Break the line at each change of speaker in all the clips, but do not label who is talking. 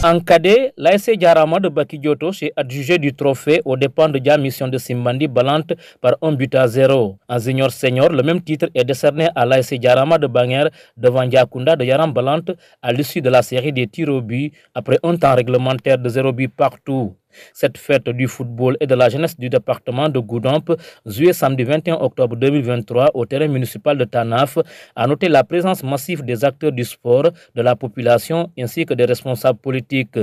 En cadet, l'ASC Diarama de Bakidjoto s'est adjugé du trophée aux dépens de Dia Mission de Simbandi Balante par 1-0. En junior senior, le même titre est décerné à l'ASC Diarama de Banger devant Diakunda de Yaram Balante à l'issue de la série des tirs au but après un temps réglementaire de 0 but partout. Cette fête du football et de la jeunesse du département de Goudomp, jouée samedi 21 octobre 2023 au terrain municipal de Tanaf, a noté la présence massive des acteurs du sport, de la population ainsi que des responsables politiques.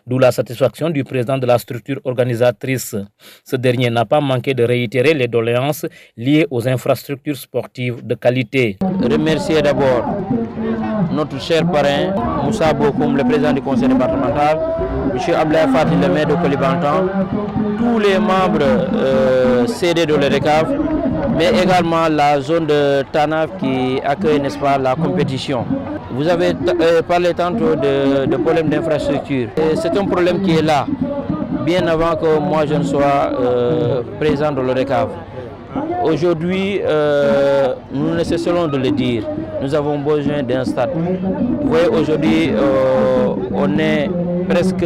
D'où la satisfaction du président de la structure organisatrice. Ce dernier n'a pas manqué de réitérer les doléances liées aux infrastructures sportives de qualité.
Remercier d'abord notre cher parrain, Moussa Bokoum, le président du conseil départemental, M. Ablaye Fatih, le maire de Kolibantan, tous les membres CD de l'EDECAF, mais également la zone de Tanaf qui accueille, n'est-ce pas, la compétition. Vous avez parlé tantôt de problèmes d'infrastructure. C'est un problème qui est là, bien avant que moi je ne sois présent dans l'EDECAF. Aujourd'hui, nous ne cesserons de le dire, nous avons besoin d'un stade. Vous voyez, aujourd'hui, on est presque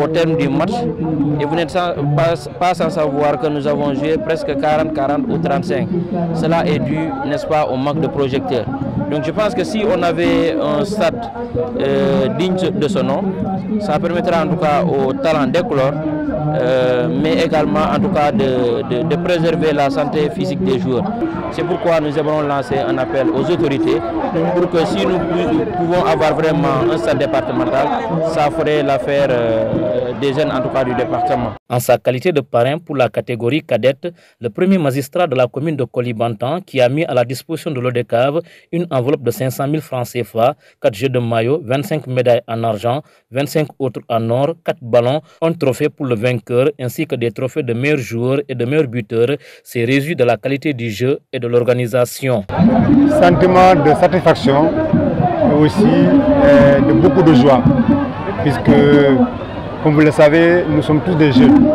au terme du match et vous n'êtes pas sans savoir que nous avons joué presque 40 ou 35. Cela est dû, n'est-ce pas, au manque de projecteurs. Donc je pense que si on avait un stade digne de ce nom, ça permettra en tout cas aux talents d'éclore, mais également en tout cas de préserver la santé physique des joueurs. C'est pourquoi nous aimerons lancer un appel aux autorités pour que si nous pouvons avoir vraiment un stade départemental, ça ferait l'affaire des jeunes en tout cas du département.
En sa qualité de parrain pour la catégorie cadette, le premier magistrat de la commune de Kolibantan qui a mis à la disposition de l'ODECAV une enveloppe de 500 000 francs CFA, 4 jeux de maillot, 25 médailles en argent, 25 autres en or, 4 ballons, un trophée pour le vainqueur ainsi que des trophées de meilleurs joueurs et de meilleurs buteurs, c'est résultat de la qualité du jeu et de l'organisation.
Sentiment de satisfaction et aussi de beaucoup de joie, puisque comme vous le savez, nous sommes tous des jeunes,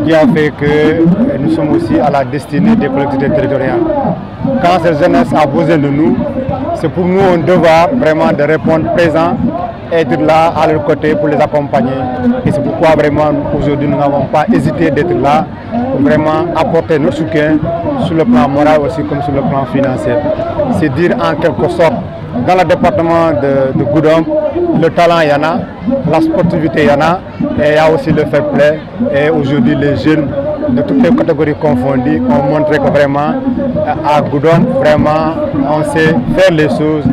qui a fait que nous sommes aussi à la destinée des collectivités territoriales. Quand cette jeunesse a besoin de nous, c'est pour nous un devoir vraiment de répondre présent, être là à leur côté pour les accompagner. Et c'est pourquoi vraiment aujourd'hui nous n'avons pas hésité d'être là pour vraiment apporter notre soutien sur le plan moral aussi comme sur le plan financier. C'est dire en quelque sorte, dans le département de Goudomp, le talent il y en a, la sportivité il y en a, et il y a aussi le fair play. Et aujourd'hui les jeunes de toutes les catégories confondues ont montré que vraiment à Goudomp, vraiment on sait faire les choses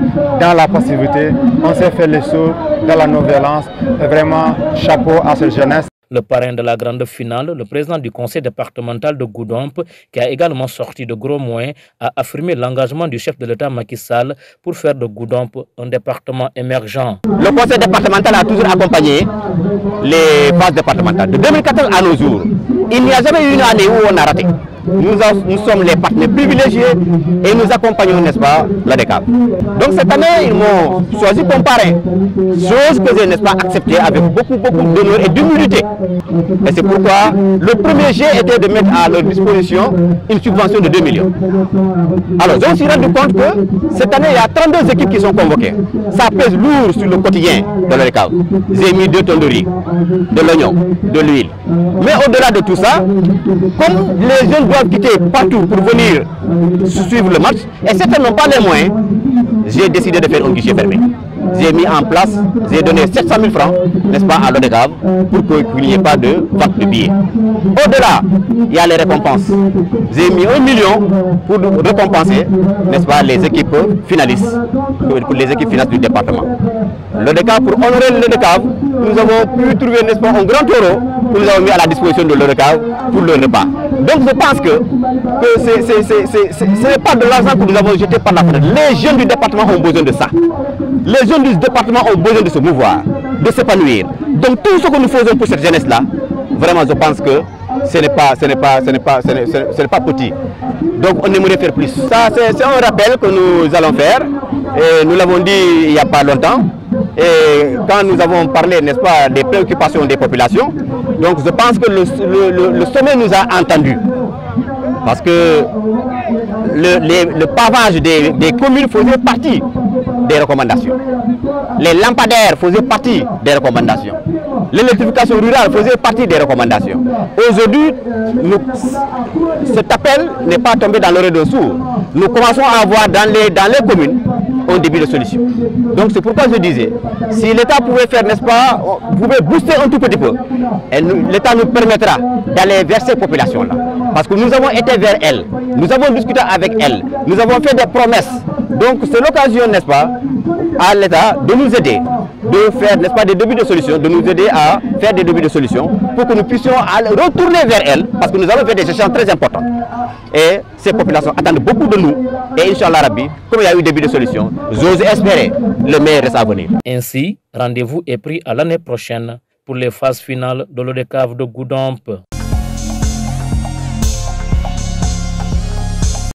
dans la passivité, on sait faire les choses dans la non-violence. Et vraiment chapeau à cette jeunesse.
Le parrain de la grande finale, le président du conseil départemental de Goudomp, qui a également sorti de gros moyens, a affirmé l'engagement du chef de l'État Macky Sall pour faire de Goudomp un département émergent.
Le conseil départemental a toujours accompagné les phases départementales. De 2014 à nos jours, il n'y a jamais eu une année où on a raté. Nous sommes les partenaires privilégiés et nous accompagnons, n'est-ce pas, l'ADECAV. Donc cette année, ils m'ont choisi comme parrain, chose que j'ai, n'est-ce pas, acceptée avec beaucoup d'honneur et d'humilité. Et c'est pourquoi le premier jet était de mettre à leur disposition une subvention de 2 millions. Alors je me suis rendu compte que cette année, il y a 32 équipes qui sont convoquées. Ça pèse lourd sur le quotidien de l'ADECAV. J'ai mis 2 tonnes de riz, de l'oignon, de l'huile. Mais au-delà de tout ça, comme les jeunes doivent quitter partout pour venir suivre le match, et certains n'ont pas les moyens, j'ai décidé de faire un guichet fermé. J'ai mis en place, j'ai donné 700 000 francs, n'est-ce pas, à l'ODECAV pour qu'il n'y ait pas de vente de billets. Au-delà, il y a les récompenses. J'ai mis 1 million pour récompenser, n'est-ce pas, les équipes finalistes, pour les équipes finalistes du département. L'ODECAV, pour honorer l'ODECAV, nous avons pu trouver, n'est-ce pas, un grand taureau que nous avons mis à la disposition de l'ODECAV pour le repas. Donc je pense que ce n'est pas de l'argent que nous avons jeté par la fenêtre. Les jeunes du département ont besoin de ça. Les jeunes du département ont besoin de se mouvoir, de s'épanouir. Donc tout ce que nous faisons pour cette jeunesse-là, vraiment je pense que ce n'est pas petit. Donc on aimerait faire plus. Ça c'est un rappel que nous allons faire. Et nous l'avons dit il n'y a pas longtemps. Et quand nous avons parlé, n'est-ce pas, des préoccupations des populations, donc je pense que le sommet nous a entendus. Parce que le pavage des communes faisait partie des recommandations. Les lampadaires faisaient partie des recommandations. L'électrification rurale faisait partie des recommandations. Aujourd'hui, cet appel n'est pas tombé dans l'oreille d'un sourd. Nous commençons à avoir dans les communes un début de solution. Donc c'est pourquoi je disais, si l'État pouvait faire, n'est-ce pas, pouvait booster un tout petit peu, l'État nous permettra d'aller vers ces populations-là. Parce que nous avons été vers elles, nous avons discuté avec elles, nous avons fait des promesses. Donc c'est l'occasion, n'est-ce pas, à l'État de nous aider, de faire, n'est-ce pas, des débuts de solutions, de nous aider à faire des débuts de solutions pour que nous puissions retourner vers elles, parce que nous avons fait des échanges très importants. Et ces populations attendent beaucoup de nous. Et Inch'Allah Rabbi, comme il y a eu début de solution, j'ose espérer le meilleur reste à venir.
Ainsi, rendez-vous est pris à l'année prochaine pour les phases finales de l'eau de cave de Goudomp.